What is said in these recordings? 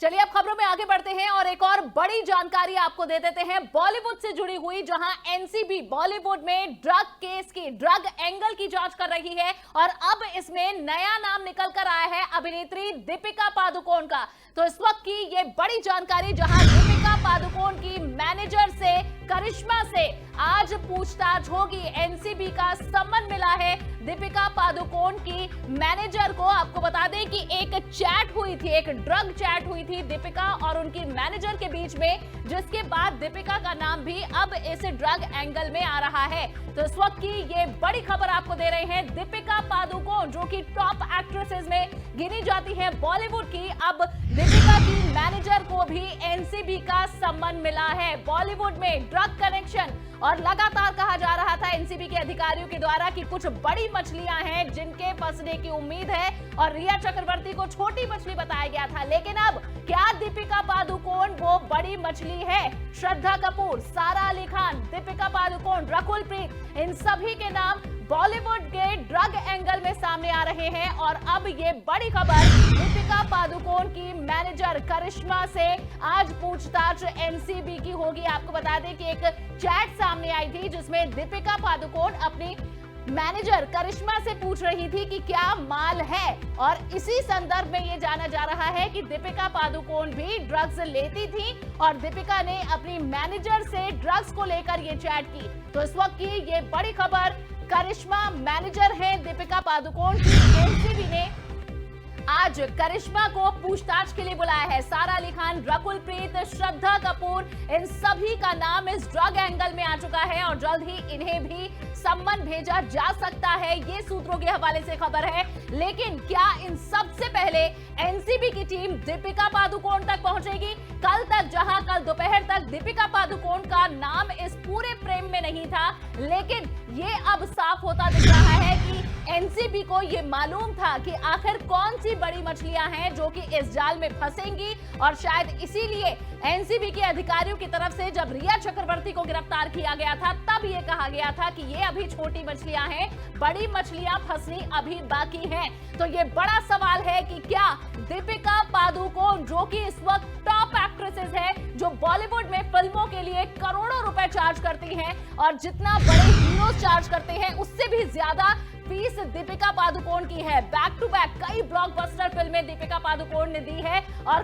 चलिए अब खबरों में आगे बढ़ते हैं और एक और बड़ी जानकारी आपको दे देते हैं बॉलीवुड से जुड़ी हुई, जहां एनसीबी बॉलीवुड में ड्रग केस की, ड्रग एंगल की जांच कर रही है और अब इसमें नया नाम निकल कर आया है अभिनेत्री दीपिका पादुकोण का। तो इस वक्त की ये बड़ी जानकारी, जहां दीपिका पादुकोण की मैनेजर से, करिश्मा से आज पूछताछ होगी। एनसीबी का सम्मन मिला है दीपिका पादुकोण की मैनेजर को। आपको बता दें कि एक चैट हुई थी, एक ड्रग चैट हुई थी दीपिका और उनकी मैनेजर के बीच में, जिसके बाद दीपिका का नाम भी अब इस ड्रग एंगल में आ रहा है। तो इस वक्त की ये बड़ी खबर आपको दे रहे हैं दीपिका पादुकोण, जो कि टॉप एक्ट्रेसेस में गिनी जाती है बॉलीवुड की। अब दीपिका की मैनेजर को भी एनसीबी का सम्मन मिला है। बॉलीवुड में ड्रग कनेक्शन, और लगातार कहा जा रहा था एनसीबी के अधिकारियों के द्वारा कि कुछ बड़ी मछलियां हैं जिनके फंसने की उम्मीद है, और रिया चक्रवर्ती को छोटी मछली बताया गया था। लेकिन अब क्या दीपिका पादुकोण वो बड़ी मछली है? श्रद्धा कपूर, सारा अली खान, दीपिका पादुकोण, रकुल प्रीत, इन सभी के नाम बॉलीवुड के ड्रग एंगल में सामने आ रहे हैं। और अब ये बड़ी खबर, दीपिका पादुकोण की मैनेजर करिश्मा से आज पूछताछ एनसीबी की होगी। आपको बता दें कि एक चैट सामने आई थी जिसमें दीपिका पादुकोण अपनी मैनेजर करिश्मा से पूछ रही थी कि क्या माल है, और इसी संदर्भ में ये जाना जा रहा है कि दीपिका पादुकोण भी ड्रग्स लेती थी और दीपिका ने अपनी मैनेजर से ड्रग्स को लेकर ये चैट की। तो इस वक्त की ये बड़ी खबर, करिश्मा मैनेजर है दीपिका पादुकोण की। एनसीबी ने आज करिश्मा को पूछताछ के लिए बुलाया है। सारा अली खान, रकुल प्रीत, श्रद्धा कपूर, इन सभी का नाम इस ड्रग एंगल में आ चुका है और जल्द ही इन्हें भी सम्मन भेजा जा सकता है, ये सूत्रों के हवाले से खबर है। लेकिन क्या इन सबसे पहले एनसीबी की टीम दीपिका पादुकोण तक पहुंचेगी? कल तक, जहां कल दोपहर तक दीपिका पादुकोण का नाम इस पूरे फ्रेम में नहीं था, लेकिन ये अब साफ होता दिख रहा है कि एनसीबी को ये मालूम था कि आखिर कौन सी बड़ी मछलियां हैं जो कि इस जाल में फंसेंगी, और शायद इसीलिए एनसीबी के अधिकारियों की तरफ से जब रिया चक्रवर्ती को गिरफ्तार किया गया था तब ये कहा गया था कि ये अभी छोटी मछलियां हैं, बड़ी मछलियां फंसनी अभी बाकी हैं। तो ये बड़ा सवाल है कि क्या दीपिका पादुकोण, जो कि इस वक्त टॉप एक्ट्रेसेस है, जो बॉलीवुड में फिल्मों के लिए करोड़ों रुपए चार्ज करती हैं और जितना बड़े हीरोज चार्ज करते हैं उससे भी ज्यादा फीस दीपिका पादुकोण की है। बैक टू बैक कई ब्लॉकबस्टर फिल्में दीपिका पादुकोण ने दी है और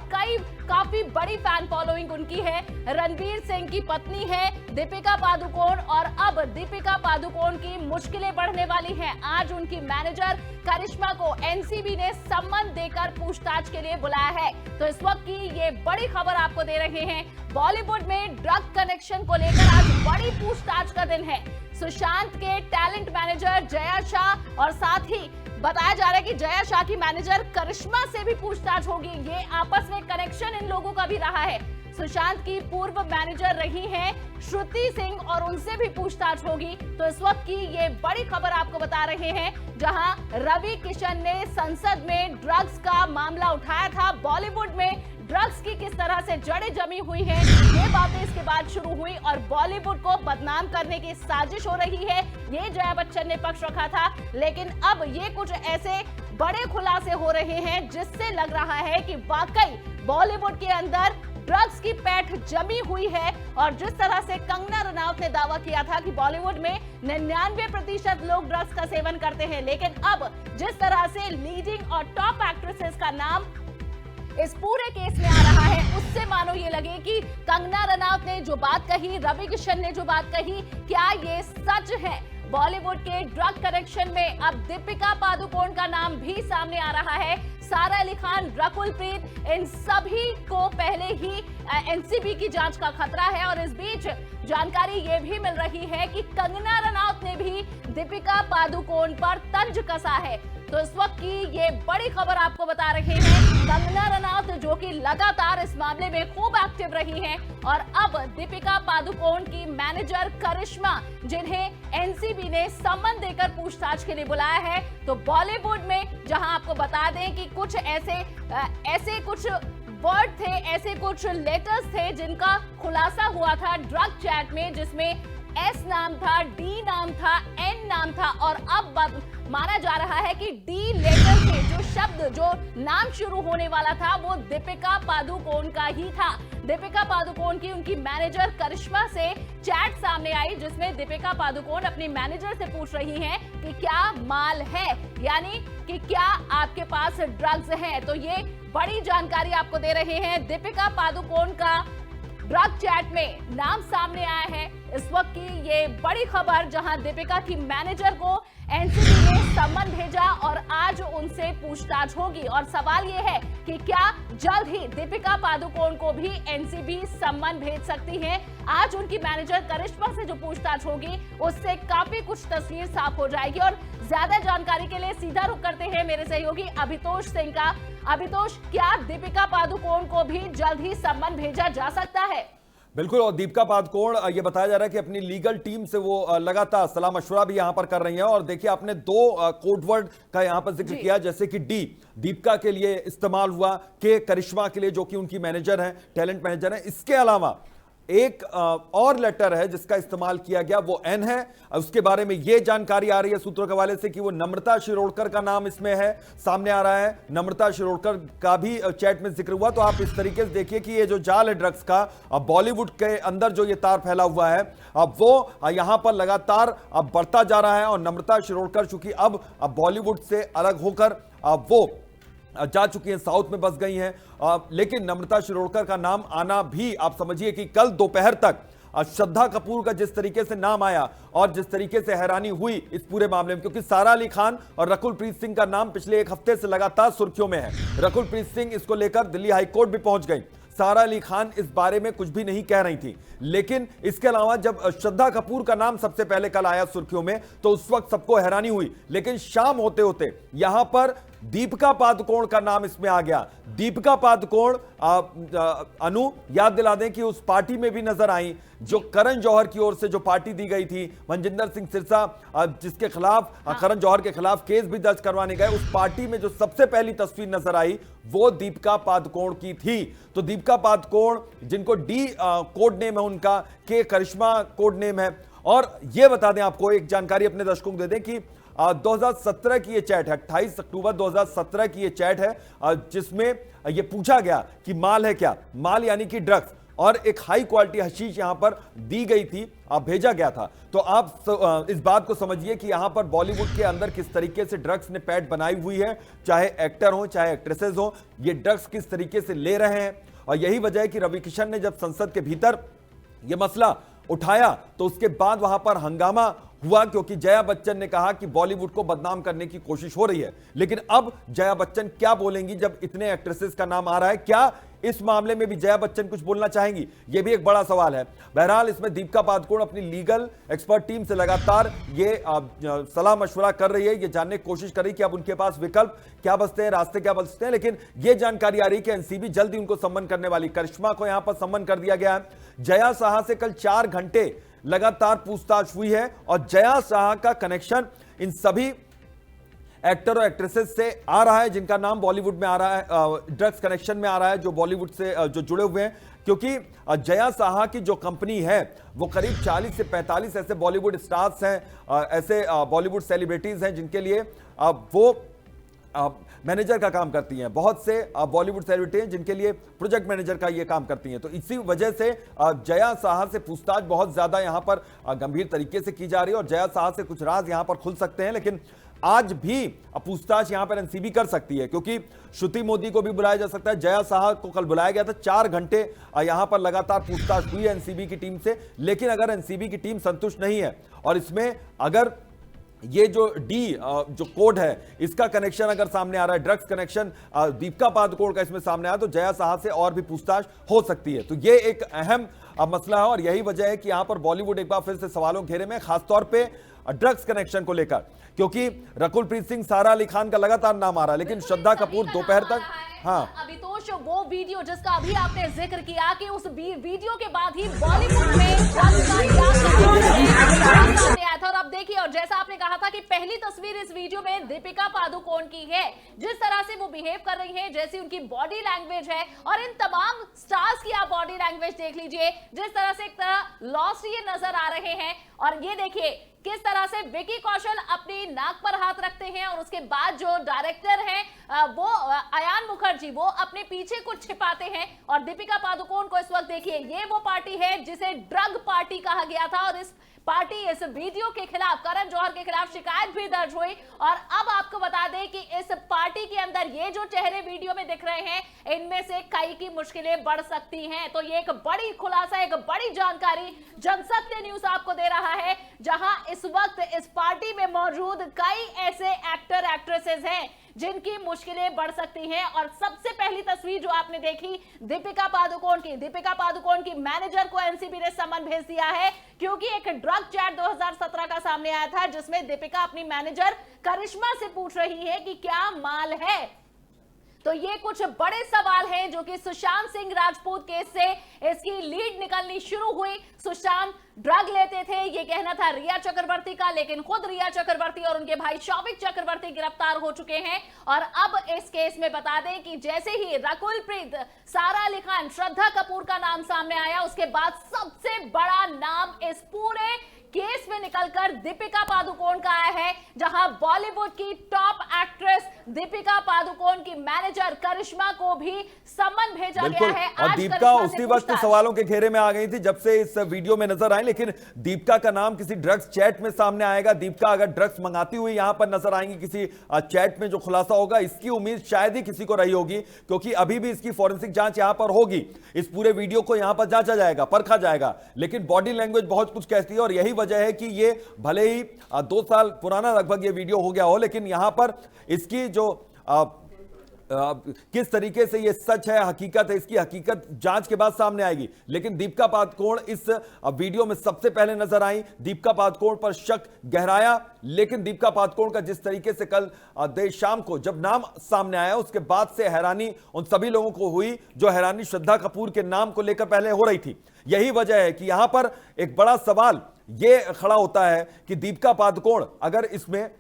काफी बड़ी फैन फॉलोइंग उनकी है। रणवीर सिंह की पत्नी है दीपिका पादुकोण, और अब दीपिका पादुकोण की मुश्किलें बढ़ने वाली हैं। आज उनकी मैनेजर करिश्मा को एनसीबी ने सम्मन देकर पूछताछ के लिए बुलाया है। तो इस वक्त की ये बड़ी खबर आपको दे रहे हैं, बॉलीवुड में ड्रग कनेक्शन को लेकर आज बड़ी पूछताछ का दिन है। सुशांत के टैलेंट मैनेजर जया शाह, और साथ ही बताया जा रहा है कि जया शाह की मैनेजर करिश्मा से भी पूछताछ होगी। ये आपस में कनेक्शन इन लोगों का भी रहा है। सुशांत की पूर्व मैनेजर रही हैं श्रुति सिंह, और उनसे भी पूछताछ होगी। तो इस वक्त की ये बड़ी खबर आपको बता रहे हैं, जहां रवि किशन ने संसद में ड्रग्स का मामला उठाया था। बॉलीवुड में ड्रग्स की किस तरह से जड़ें जमी हुई हैं, ये बातें इसके बाद शुरू हुई और बॉलीवुड को बदनाम करने की साजिश हो रही है, ये जया बच्चन ने पक्ष रखा था। लेकिन अब ये कुछ ऐसे बड़े खुलासे हो रहे हैं जिससे लग रहा है कि वाकई बॉलीवुड के अंदर ड्रग्स की पैठ जमी हुई है। और जिस तरह से कंगना रनौत ने दावा किया था कि बॉलीवुड में 99% लोग ड्रग्स का सेवन करते हैं, लेकिन अब जिस तरह से लीडिंग और टॉप एक्ट्रेसेस का नाम इस पूरे केस में आ रहा है, उससे मानो ये लगे कि कंगना रनौत ने जो बात कही, रवि किशन ने जो बात कही, क्या ये सच है? बॉलीवुड के ड्रग कनेक्शन में अब दीपिका पादुकोण का नाम भी सामने आ रहा है। सारा अली खान, रकुल प्रीत, इन सभी को पहले ही एनसीबी की जांच का खतरा है। और इस बीच जानकारी ये भी मिल रही है कि कंगना रनौत ने भी दीपिका पादुकोण पर तंज कसा है। तो इस वक्त की ये बड़ी खबर आपको बता रहे हैं, कंगना रनौत जो कि लगातार इस मामले में खूब एक्टिव रही हैं, और अब दीपिका पादुकोण की मैनेजर करिश्मा, जिन्हें एनसीबी ने सम्मन देकर पूछताछ के लिए बुलाया है। तो बॉलीवुड में जहां आपको बता दें कि कुछ ऐसे कुछ वर्ड थे, ऐसे कुछ लेटर्स थे जिनका खुलासा हुआ था ड्रग चैट में, जिसमें एस नाम था, डी नाम था, एन नाम था और अब माना जा रहा है कि डी लेटर से जो शब्द, जो नाम शुरू होने वाला था वो दीपिका पादुकोण का ही था। दीपिका पादुकोण की उनकी मैनेजर करिश्मा से चैट सामने आई जिसमें दीपिका पादुकोण अपनी मैनेजर से पूछ रही हैं कि क्या माल है, यानी कि क्या आपके पास ड्रग्स हैं। तो ये बड़ी जानकारी आपको दे रहे हैं। दीपिका पादुकोण का ड्रग चैट में नाम सामने आया है इस वक्त की ये बड़ी खबर, जहां दीपिका की मैनेजर को एनसीबी ने सम्मन भेजा और आज उनसे पूछताछ होगी। और सवाल ये है कि क्या जल्द ही दीपिका पादुकोण को भी एनसीबी सम्मन भेज सकती है। आज उनकी मैनेजर करिश्मा से जो पूछताछ होगी उससे काफी कुछ तस्वीर साफ हो जाएगी। और ज्यादा जानकारी के लिए सीधा रुख करते हैं मेरे सहयोगी अभितोष सिंह का। अभितोष, क्या दीपिका पादुकोण को भी जल्द ही सम्मन भेजा जा सकता है? बिल्कुल, और दीपिका पादुकोण ये बताया जा रहा है कि अपनी लीगल टीम से वो लगातार सलाह मशवरा भी यहां पर कर रही हैं। और देखिए, आपने दो कोड वर्ड का यहां पर जिक्र किया, जैसे कि डी दीपिका के लिए इस्तेमाल हुआ, के करिश्मा के लिए जो कि उनकी मैनेजर हैं, टैलेंट मैनेजर हैं। इसके अलावा एक और लेटर है जिसका इस्तेमाल किया गया, वो एन है। उसके बारे में यह जानकारी आ रही है सूत्रों के हवाले से कि वो नम्रता शिरोडकर का नाम इसमें है, सामने आ रहा है। नम्रता शिरोडकर का भी चैट में जिक्र हुआ। तो आप इस तरीके से देखिए कि ये जो जाल है ड्रग्स का, बॉलीवुड के अंदर जो ये तार फैला हुआ है, अब वो यहां पर लगातार अब बढ़ता जा रहा है। और नम्रता शिरोडकर चूंकि अब बॉलीवुड से अलग होकर वो जा चुकी हैं, साउथ में बस गई हैं। लेकिन नम्रता शिरोडकर का नाम आना भी आप समझिए कि कल दोपहर तक श्रद्धा कपूर का जिस तरीके से नाम आया और जिस तरीके से हैरानी हुई इस पूरे मामले में, क्योंकि सारा अली खान और रकुल प्रीत सिंह का नाम पिछले एक हफ्ते से लगातार सुर्खियों में है। रकुल प्रीत सिंह इसको लेकर दिल्ली हाईकोर्ट भी पहुंच गई। सारा अली खान इस बारे में कुछ भी नहीं कह रही थी। लेकिन इसके अलावा जब श्रद्धा कपूर का नाम सबसे पहले कल आया सुर्खियों में, तो उस वक्त सबको हैरानी हुई। लेकिन शाम होते होते यहां पर दीपिका पादुकोण का नाम इसमें आ गया। दीपिका पादुकोण, अनु याद दिला दें कि उस पार्टी में भी नजर आई जो करण जौहर की ओर से जो पार्टी दी गई थी, मनजिंदर सिंह सिरसा जिसके खिलाफ करण जौहर के खिलाफ केस भी दर्ज करवाने गए, उस पार्टी में जो सबसे पहली तस्वीर नजर आई वो दीपिका पादुकोण की थी। तो दीपिका पादुकोण, जिनको डी कोड नेम है उनका, के करिश्मा कोड नेम है। और यह बता दें, आपको एक जानकारी अपने दर्शकों को दे दें कि 2017 की ये चैट है, 28 अक्टूबर 2017 की ये चैट है, जिसमें ये पूछा गया कि माल है क्या, माल यानी कि ड्रग्स, और एक हाई क्वालिटी हशीश यहां पर दी गई थी, भेजा गया था। तो आप इस बात को समझिए कि यहां पर बॉलीवुड के अंदर किस तरीके से ड्रग्स ने पैठ बनाई हुई है, चाहे एक्टर हो चाहे एक्ट्रेसेस हो, ये ड्रग्स किस तरीके से ले रहे हैं। और यही वजह है कि रवि किशन ने जब संसद के भीतर यह मसला उठाया तो उसके बाद वहां पर हंगामा हुआ, क्योंकि जया बच्चन ने कहा कि बॉलीवुड को बदनाम करने की कोशिश हो रही है। लेकिन अब जया बच्चन क्या बोलेंगी जब इतने एक्ट्रेसेस का नाम आ रहा है? क्या इस मामले में भी जया बच्चन कुछ बोलना चाहेंगी? यह भी एक बड़ा सवाल है। बहरहाल इसमें दीपिका पादुकोण अपनी लीगल एक्सपर्ट टीम से लगातार ये सलाह मशवरा कर रही है, ये जानने की कोशिश कर रही है कि अब उनके पास विकल्प क्या बचते हैं, रास्ते क्या बचते हैं। लेकिन यह जानकारी आ रही है कि एनसीबी जल्दी उनको सम्मन करने वाली। करिश्मा को यहां पर सम्मन कर दिया गया है। जया साहा से कल 4 घंटे लगातार पूछताछ हुई है और जया साहा का कनेक्शन इन सभी एक्टर और एक्ट्रेसेस से आ रहा है जिनका नाम बॉलीवुड में आ रहा है, ड्रग्स कनेक्शन में आ रहा है, जो बॉलीवुड से जो जुड़े हुए हैं। क्योंकि जया साहा की जो कंपनी है वो करीब 40 से 45 ऐसे बॉलीवुड स्टार्स हैं, ऐसे बॉलीवुड सेलिब्रिटीज हैं जिनके लिए वो मैनेजर का काम करती हैं। बहुत से बॉलीवुड सेलिब्रिटी हैं जिनके लिए प्रोजेक्ट मैनेजर का ये काम करती हैं। तो इसी वजह से जया साहा से पूछताछ बहुत ज्यादा यहां पर गंभीर तरीके से की जा रही है और जया साहा से कुछ राज यहां पर खुल सकते हैं। लेकिन आज भी पूछताछ यहां पर एनसीबी कर सकती है, क्योंकि श्रुति मोदी को भी बुलाया जा सकता है। जया साहा को कल बुलाया गया था, 4 घंटे यहां पर लगातार पूछताछ हुई है एनसीबी की टीम से। लेकिन अगर एनसीबी की टीम संतुष्ट नहीं है और इसमें अगर ये जो डी जो कोड है इसका कनेक्शन अगर सामने आ रहा है, ड्रग्स कनेक्शन दीपिका पादुकोण का इसमें सामने आया, तो जया साहा से और भी पूछताछ हो सकती है। तो ये एक अहम मसला है और यही वजह है कि यहां पर बॉलीवुड एक बार फिर से सवालों घेरे में, खासतौर पे ड्रग्स कनेक्शन को लेकर, क्योंकि रकुल प्रीत सिंह, सारा अली खान का लगातार नाम आ रहा है, लेकिन श्रद्धा कपूर दोपहर तक। हाँ अभितोष, वो वीडियो जिसका अभी आपने जिक्र किया कि उस वीडियो के बाद ही बॉलीवुड में सामने आया था। और अब देखिए, और जैसा आपने कहा था कि पहली तस्वीर इस वीडियो में दीपिका पादुकोण की है, जिस तरह से वो बिहेव कर रही है, जैसी उनकी बॉडी लैंग्वेज है, और इन तमाम स्टार्स की आप बॉडी लैंग्वेज देख लीजिए, जिस तरह से एक तरह लॉस्ट ये नजर आ रहे हैं। और ये देखिए किस तरह से विकी कौशल अपनी नाक पर हाथ रखते हैं, और उसके बाद जो डायरेक्टर हैं वो अयान मुखर्जी, वो अपने पीछे कुछ छिपाते हैं। और दीपिका पादुकोण को इस वक्त देखिए, ये वो पार्टी है जिसे ड्रग पार्टी कहा गया था, और इस वीडियो के खिलाफ, करण जौहर के खिलाफ शिकायत भी दर्ज हुई। और अब आपको बता दें कि इस पार्टी के अंदर ये जो चेहरे वीडियो में दिख रहे हैं, इनमें से कई की मुश्किलें बढ़ सकती हैं। तो ये एक बड़ी खुलासा, एक बड़ी जानकारी जनसत्य न्यूज आपको दे रहा है, जहां इस वक्त इस पार्टी में मौजूद कई ऐसे एक्टर एक्ट्रेसेस हैं जिनकी मुश्किलें बढ़ सकती हैं। और सबसे पहली तस्वीर जो आपने देखी दीपिका पादुकोण की मैनेजर को एनसीबी ने समन भेज दिया है, क्योंकि एक ड्रग चैट 2017 का सामने आया था, जिसमें दीपिका अपनी मैनेजर करिश्मा से पूछ रही है कि क्या माल है। तो ये कुछ बड़े सवाल हैं जो कि सुशांत सिंह राजपूत केस से इसकी लीड निकलनी शुरू हुई। सुशांत ड्रग लेते थे, ये कहना था रिया चक्रवर्ती का, लेकिन खुद रिया चक्रवर्ती और उनके भाई शौविक चक्रवर्ती गिरफ्तार हो चुके हैं। और अब इस केस में बता दें कि जैसे ही रकुल प्रीत, सारा अली खान, श्रद्धा कपूर का नाम सामने आया, उसके बाद सबसे बड़ा नाम इस पूरे केस में निकलकर दीपिका पादुकोण का आया है, जहां बॉलीवुड की टॉप एक्ट्रेस दीपिका पादुकोण की मैनेजर करिश्मा को भी समन भेजा गया है। और दीपिका उसी वक्त सवालों के घेरे में आ गई थी जब से इस वीडियो में नजर आई, लेकिन दीपिका का नाम किसी ड्रग्स चैट में सामने आएगा, दीपिका अगर ड्रग्स मंगाती हुई यहां पर नजर आएंगी किसी चैट में, जो खुलासा होगा, इसकी उम्मीद शायद ही किसी को रही होगी, क्योंकि अभी भी इसकी फॉरेंसिक जांच यहां पर होगी। इस पूरे वीडियो को यहां पर जांचा जाएगा, परखा जाएगा, लेकिन बॉडी लैंग्वेज बहुत कुछ कहती है। और यही वजह है कि ये भले ही 2 साल पुराना लगभग ये वीडियो हो गया हो, लेकिन यहां पर इसकी जो किस तरीके से ये सच है, हकीकत है, इसकी हकीकत जांच के बाद सामने आएगी। लेकिन दीपिका पादुकोण इस वीडियो में सबसे पहले नजर आई। दीपिका पादुकोण पर शक गहराया, लेकिन दीपिका पादुकोण का जिस तरीके से कल देर शाम को जब नाम सामने आया, उसके बाद से हैरानी उन सभी लोगों को हुई जो हैरानी श्रद्धा कपूर के नाम को लेकर पहले हो रही थी। यही वजह है कि यहां पर एक बड़ा सवाल यह खड़ा होता है कि दीपिका पादुकोण अगर इसमें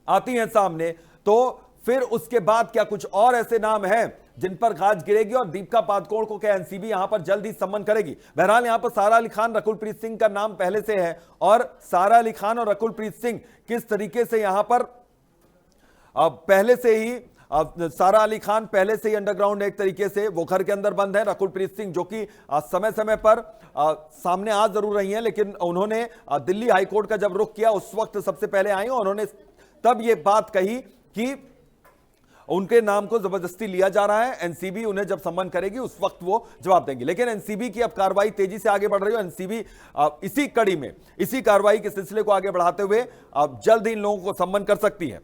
आती हैं सामने, तो फिर उसके बाद क्या कुछ और ऐसे नाम हैं जिन पर गाज गिरेगी, और दीपिका पादुकोण को क्या एनसीबी यहां पर जल्द ही सम्मन करेगी। बहरहाल यहां पर सारा अली खान, रकुल प्रीत सिंह का नाम पहले से है, और सारा अली खान और रकुल प्रीत सिंह किस तरीके से यहां पर पहले से ही सारा अली खान पहले से ही अंडरग्राउंड एक तरीके से वो घर के अंदर बंद है। रकुल प्रीत सिंह जो कि समय समय पर सामने आ जरूर रही हैं, लेकिन उन्होंने दिल्ली हाईकोर्ट का जब रुख किया उस वक्त सबसे पहले आई, और उन्होंने तब ये बात कही कि उनके नाम को जबरदस्ती लिया जा रहा है। एनसीबी उन्हें जब सम्मन करेगी उस वक्त वो जवाब देंगे। लेकिन एनसीबी की अब कार्रवाई तेजी से आगे बढ़ रही है। एनसीबी इसी कड़ी में, इसी कार्रवाई के सिलसिले को आगे बढ़ाते हुए जल्द ही इन लोगों को सम्मन कर सकती है।